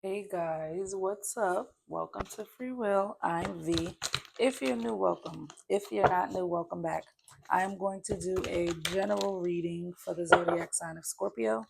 Hey guys, what's up? Welcome to Free Will. I'm V. If you're new, welcome. If you're not new, welcome back. I am going to do a general reading for the zodiac sign of Scorpio.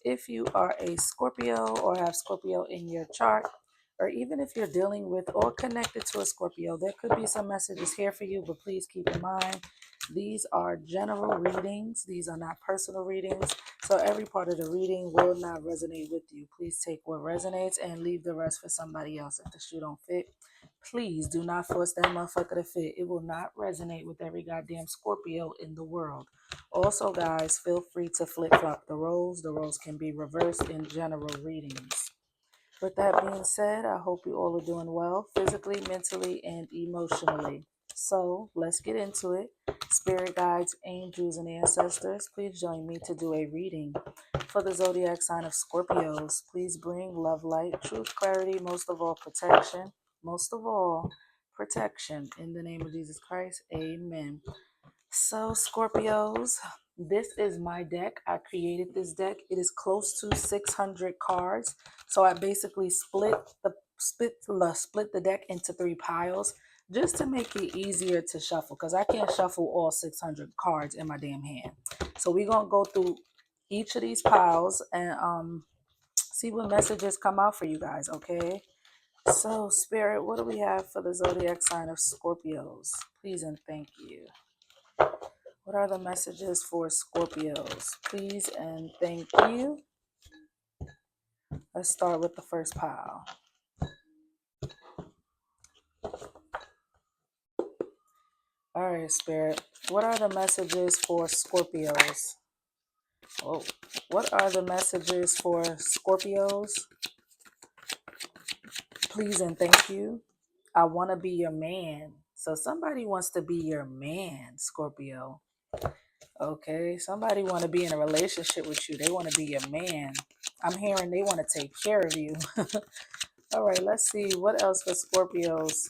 If you are a Scorpio or have Scorpio in your chart, or even if you're dealing with or connected to a Scorpio, there could be some messages here for you, but please keep in mind these are general readings, these are not personal readings. So every part of the reading will not resonate with you. Please take what resonates and leave the rest for somebody else. If the shoe don't fit, please do not force that motherfucker to fit. It will not resonate with every goddamn Scorpio in the world. Also, guys, feel free to flip flop the roles. The roles can be reversed in general readings. With that being said, I hope you all are doing well, physically, mentally, and emotionally. So let's get into it. Spirit guides, angels, and ancestors, please join me to do a reading for the zodiac sign of Scorpios. Please bring love, light, truth, clarity, most of all, protection. Most of all, protection. In the name of Jesus Christ, amen. So, Scorpios, this is my deck. I created this deck. It is close to 600 cards. So I basically split the deck into three piles just to make it easier to shuffle because I can't shuffle all 600 cards in my damn hand. So we're gonna go through each of these piles and see what messages come out for you guys. Okay. So, Spirit, what do we have for the zodiac sign of Scorpios? Please and thank you. What are the messages for Scorpios? Please and thank you. Let's start with the first pile. All right, Spirit. What are the messages for Scorpios? Oh, what are the messages for Scorpios? Please and thank you. I want to be your man. So somebody wants to be your man, Scorpio. Okay, somebody want to be in a relationship with you. They want to be your man. I'm hearing they want to take care of you. All right, let's see what else for Scorpios.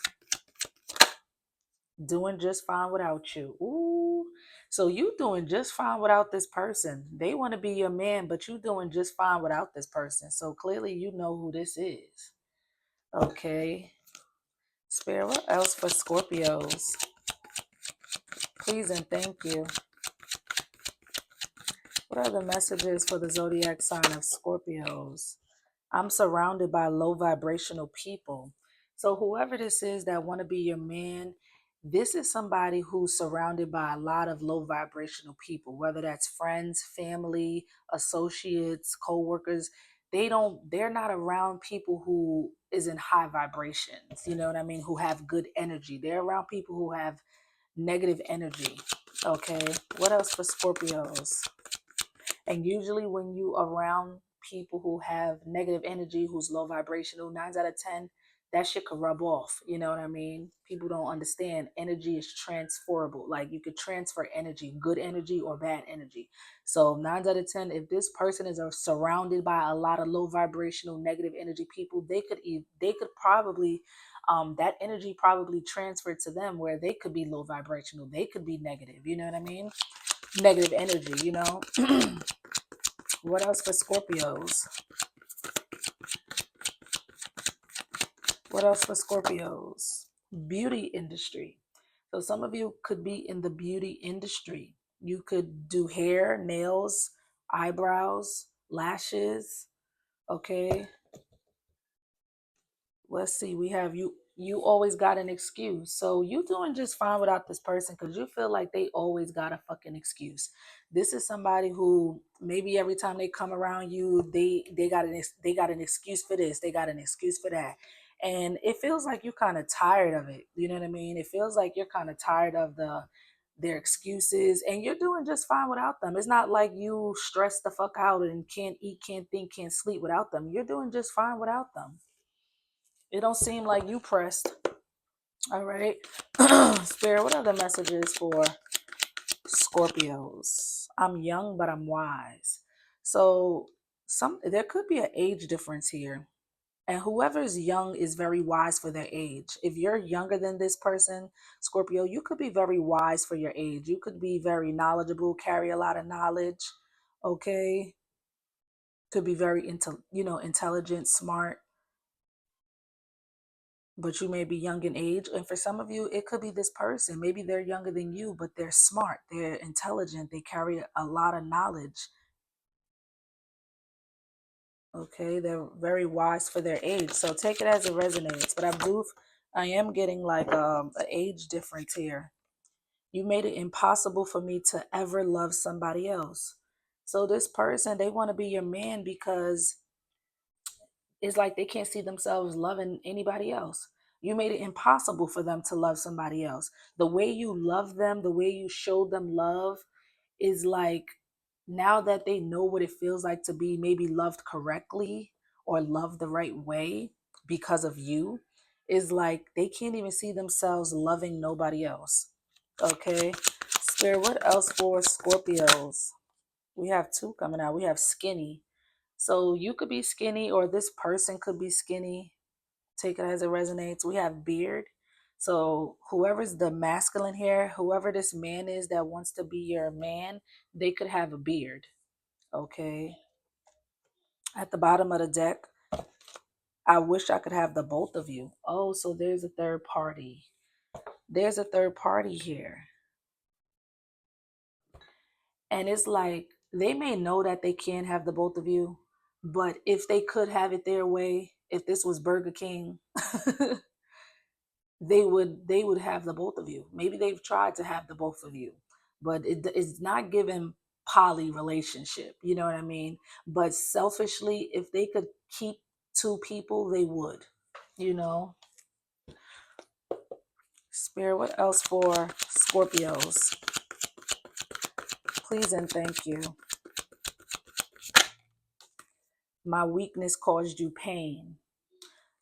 Doing just fine without you. Ooh. So you doing just fine without this person. They want to be your man, but you doing just fine without this person. So clearly you know who this is. Okay. Spirit, what else for Scorpios? Please and thank you. What are the messages for the zodiac sign of Scorpios? I'm surrounded by low vibrational people. So whoever this is that want to be your man, this is somebody who's surrounded by a lot of low vibrational people, whether that's friends, family, associates, co-workers. They're not around people who is in high vibrations, you know what I mean, who have good energy. They're around people who have negative energy. Okay. What else for Scorpios? And usually when you around people who have negative energy, who's low vibrational, 9 out of 10, that shit could rub off. You know what I mean? People don't understand energy is transferable. Like you could transfer energy, good energy or bad energy. So 9 out of 10, if this person is surrounded by a lot of low vibrational, negative energy people, they could probably that energy probably transferred to them where they could be low vibrational. They could be negative. You know what I mean? Negative energy, you know? What else for Scorpios? What else for Scorpios? Beauty industry. So some of you could be in the beauty industry. You could do hair, nails, eyebrows, lashes. Okay. Let's see. We have you. You always got an excuse. So you doing just fine without this person because you feel like they always got a fucking excuse. This is somebody who maybe every time they come around you, they got an excuse for this, they got an excuse for that. And it feels like you're kind of tired of it. You know what I mean? It feels like you're kind of tired of their excuses and you're doing just fine without them. It's not like you stress the fuck out and can't eat, can't think, can't sleep without them. You're doing just fine without them. It don't seem like you pressed. All right. Spirit, what are the messages for Scorpios? I'm young, but I'm wise. So there could be an age difference here. And whoever's young is very wise for their age. If you're younger than this person, Scorpio, you could be very wise for your age. You could be very knowledgeable, carry a lot of knowledge. Okay. Could be very intelligent, smart. but you may be young in age. And for some of you, it could be this person. Maybe they're younger than you, but they're smart, they're intelligent, they carry a lot of knowledge. Okay, they're very wise for their age. So take it as it resonates. But I am getting like an age difference here. You made it impossible for me to ever love somebody else. So this person, they want to be your man because it's like they can't see themselves loving anybody else. You made it impossible for them to love somebody else. The way you love them, the way you show them love is like, now that they know what it feels like to be maybe loved correctly or loved the right way because of you, is like they can't even see themselves loving nobody else. Okay. Spirit, what else for Scorpios? We have two coming out. We have skinny. So you could be skinny or this person could be skinny. Take it as it resonates. We have beard. So whoever's the masculine here, whoever this man is that wants to be your man, they could have a beard. Okay. At the bottom of the deck, I wish I could have the both of you. Oh, so there's a third party. There's a third party here. And it's like they may know that they can't have the both of you, but if they could have it their way, if this was Burger King, they would have the both of you. Maybe they've tried to have the both of you, but it's not given poly relationship. You know what I mean? But selfishly, if they could keep two people, they would. You know, Spirit. What else for Scorpios? Please and thank you. My weakness caused you pain.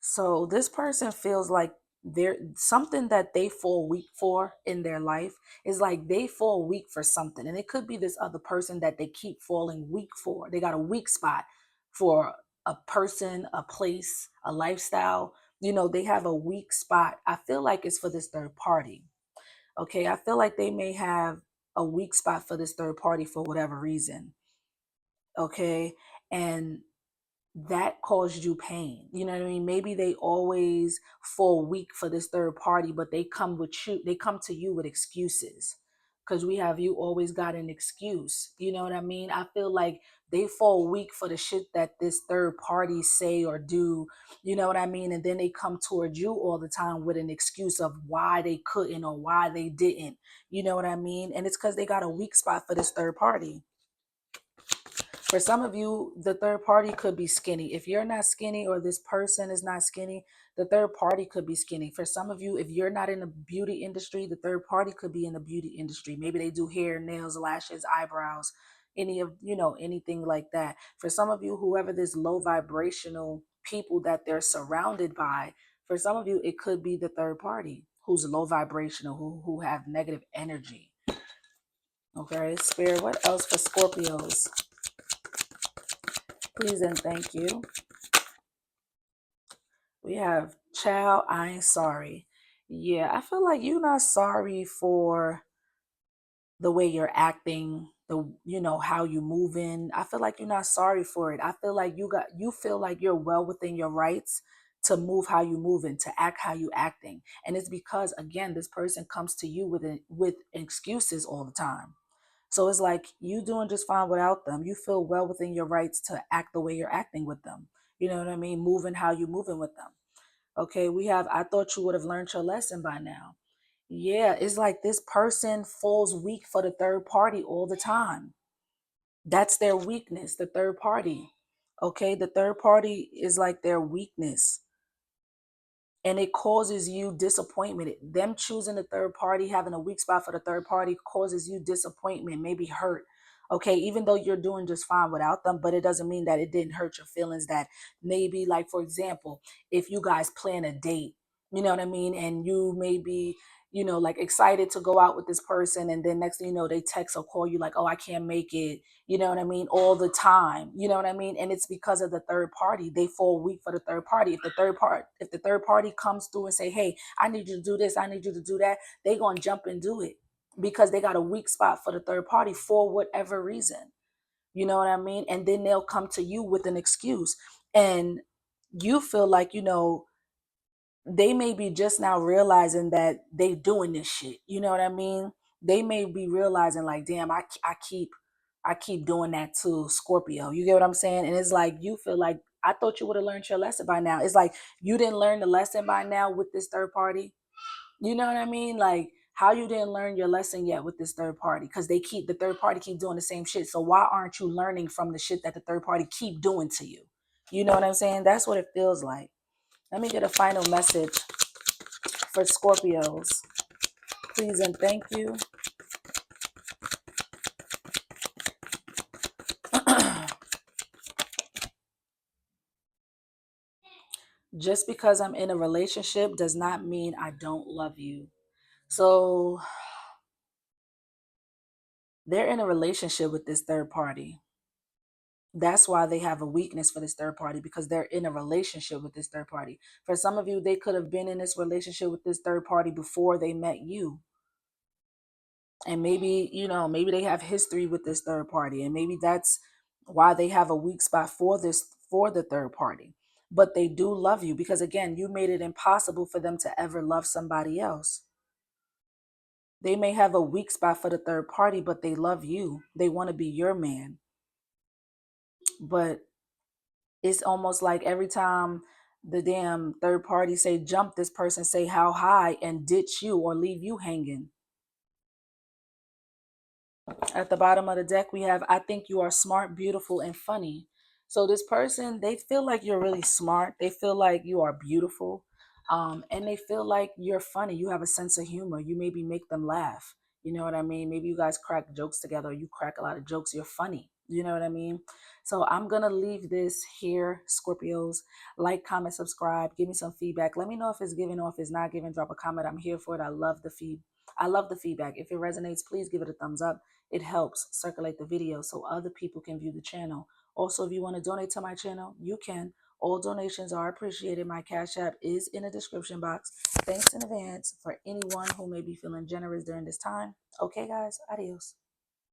So this person feels like they're something that they fall weak for in their life is like they fall weak for something. And it could be this other person that they keep falling weak for. They got a weak spot for a person, a place, a lifestyle. You know, they have a weak spot. I feel like it's for this third party. Okay. I feel like they may have a weak spot for this third party for whatever reason. Okay. And that caused you pain. You know what I mean? Maybe they always fall weak for this third party, but they come to you with excuses. Because we have you always got an excuse. You know what I mean? I feel like they fall weak for the shit that this third party say or do. You know what I mean? And then they come towards you all the time with an excuse of why they couldn't or why they didn't. You know what I mean? And it's because they got a weak spot for this third party. For some of you, the third party could be skinny. If you're not skinny or this person is not skinny, the third party could be skinny. For some of you, if you're not in the beauty industry, the third party could be in the beauty industry. Maybe they do hair, nails, lashes, eyebrows, anything like that. For some of you, whoever this low vibrational people that they're surrounded by, for some of you, it could be the third party who's low vibrational, who have negative energy. Okay, Spirit, what else for Scorpios? Please and thank you. We have child, I ain't sorry. Yeah, I feel like you're not sorry for the way you're acting, how you moving. I feel like you're not sorry for it. I feel like you feel like you're well within your rights to move how you moving, to act how you acting. And it's because again, this person comes to you with excuses all the time. So it's like you doing just fine without them. You feel well within your rights to act the way you're acting with them. You know what I mean? Moving how you moving with them. Okay, I thought you would have learned your lesson by now. Yeah, it's like this person falls weak for the third party all the time. That's their weakness, the third party. Okay, the third party is like their weakness, and it causes you disappointment. Them choosing the third party, having a weak spot for the third party, causes you disappointment, maybe hurt. Okay, even though you're doing just fine without them, but it doesn't mean that it didn't hurt your feelings. That maybe, like, for example, if you guys plan a date, you know what I mean, and you may be, like excited to go out with this person, and then next thing you know, they text or call you like, oh, I can't make it, you know what I mean, all the time, you know what I mean, and it's because of the third party. They fall weak for the third party. If the third party comes through and say, hey, I need you to do this, I need you to do that, they gonna jump and do it because they got a weak spot for the third party for whatever reason, you know what I mean, and then they'll come to you with an excuse, and you feel like, they may be just now realizing that they doing this shit. You know what I mean? They may be realizing like, damn, I keep doing that to Scorpio. You get what I'm saying? And it's like you feel like I thought you would have learned your lesson by now. It's like you didn't learn the lesson by now with this third party. You know what I mean? Like how you didn't learn your lesson yet with this third party because the third party keep doing the same shit. So why aren't you learning from the shit that the third party keep doing to you? You know what I'm saying? That's what it feels like. Let me get a final message for Scorpios. Please and thank you. Just because I'm in a relationship does not mean I don't love you. So they're in a relationship with this third party. That's why they have a weakness for this third party because they're in a relationship with this third party. For some of you, they could have been in this relationship with this third party before they met you. And maybe, maybe they have history with this third party. And maybe that's why they have a weak spot for the third party. But they do love you because, again, you made it impossible for them to ever love somebody else. They may have a weak spot for the third party, but they love you. They want to be your man. But it's almost like every time the damn third party say jump, this person say how high and ditch you or leave you hanging. At the bottom of the deck, we have, I think you are smart, beautiful, and funny. So this person, they feel like you're really smart. They feel like you are beautiful. And they feel like you're funny. You have a sense of humor. You maybe make them laugh. You know what I mean? Maybe you guys crack jokes together. Or you crack a lot of jokes. You're funny. You know what I mean? So I'm going to leave this here, Scorpios. Like, comment, subscribe. Give me some feedback. Let me know if it's giving or if it's not giving. Drop a comment. I'm here for it. I love the feedback. If it resonates, please give it a thumbs up. It helps circulate the video so other people can view the channel. Also, if you want to donate to my channel, you can. All donations are appreciated. My Cash App is in the description box. Thanks in advance for anyone who may be feeling generous during this time. Okay, guys, adios.